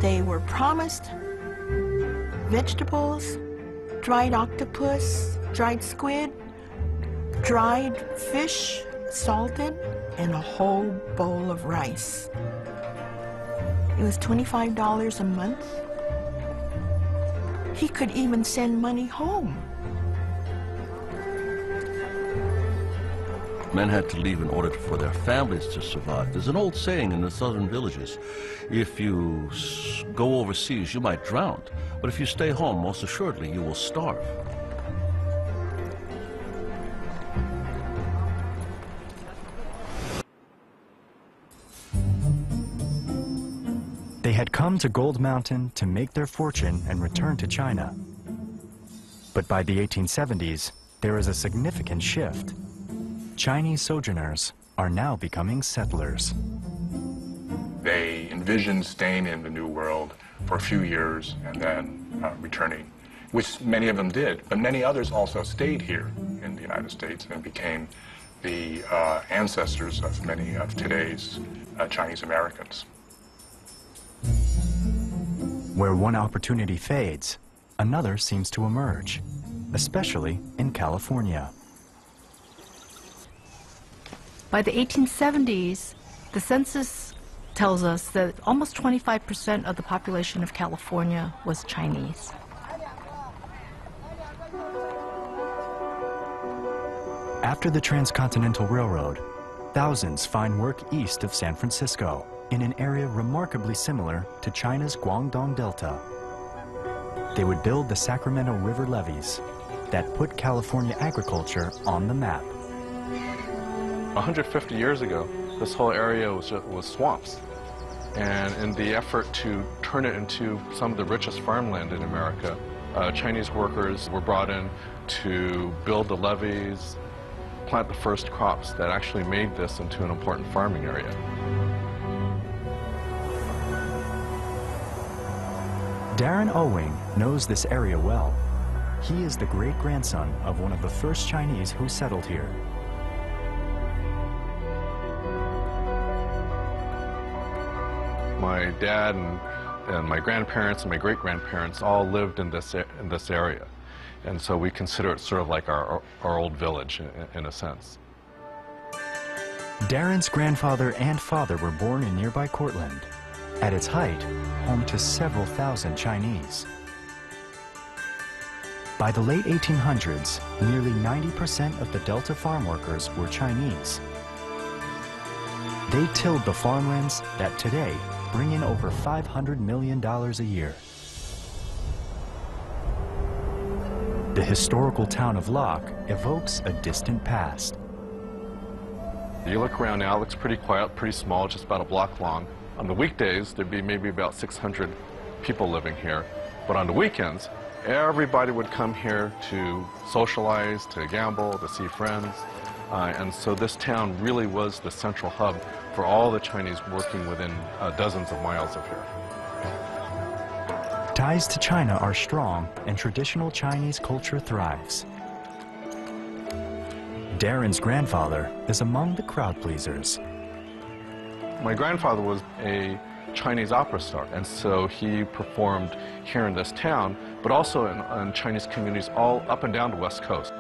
They were promised vegetables, dried octopus, dried squid, dried fish, salted, and a whole bowl of rice. It was $25 a month. He could even send money home. Men had to leave in order for their families to survive. There's an old saying in the southern villages, if you go overseas, you might drown. But if you stay home, most assuredly, you will starve. They had come to Gold Mountain to make their fortune and return to China. But by the 1870s, there is a significant shift. Chinese sojourners are now becoming settlers. They envisioned staying in the New World for a few years and then returning, which many of them did, but many others also stayed here in the United States and became the ancestors of many of today's Chinese Americans. Where one opportunity fades, another seems to emerge, especially in California. By the 1870s, the census tells us that almost 25% of the population of California was Chinese. After the Transcontinental Railroad, thousands find work east of San Francisco in an area remarkably similar to China's Guangdong Delta. They would build the Sacramento River levees that put California agriculture on the map. 150 years ago, this whole area was swamps. And in the effort to turn it into some of the richest farmland in America, Chinese workers were brought in to build the levees, plant the first crops that actually made this into an important farming area. Darren Owing knows this area well. He is the great-grandson of one of the first Chinese who settled here. My dad and my grandparents and my great-grandparents all lived in this area. And so we consider it sort of like our old village in a sense. Darren's grandfather and father were born in nearby Cortland. At its height, home to several thousand Chinese. By the late 1800s, nearly 90% of the Delta farm workers were Chinese. They tilled the farmlands that today bring in over $500 million a year. The historical town of Locke evokes a distant past. You look around now, it looks pretty quiet, pretty small, just about a block long. On the weekdays, there'd be maybe about 600 people living here. But on the weekends, everybody would come here to socialize, to gamble, to see friends. And so this town really was the central hub for all the Chinese working within dozens of miles of here. Ties to China are strong, and traditional Chinese culture thrives. Darren's grandfather is among the crowd pleasers. My grandfather was a Chinese opera star, and so he performed here in this town, but also in Chinese communities all up and down the West Coast.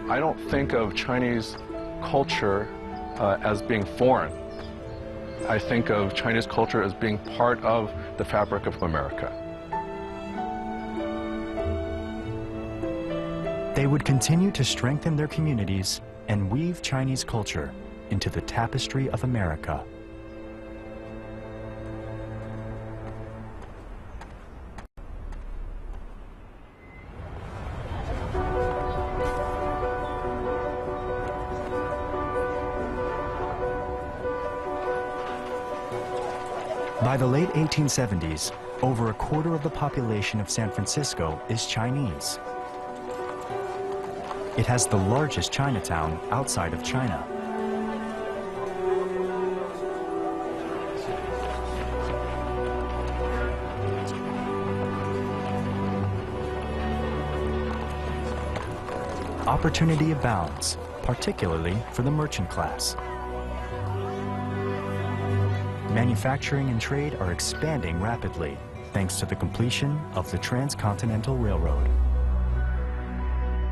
I don't think of Chinese culture as being foreign. I think of Chinese culture as being part of the fabric of America. They would continue to strengthen their communities and weave Chinese culture into the tapestry of America. By the late 1870s, over a quarter of the population of San Francisco is Chinese. It has the largest Chinatown outside of China. opportunity abounds, particularly for the merchant class. Manufacturing and trade are expanding rapidly, thanks to the completion of the Transcontinental Railroad.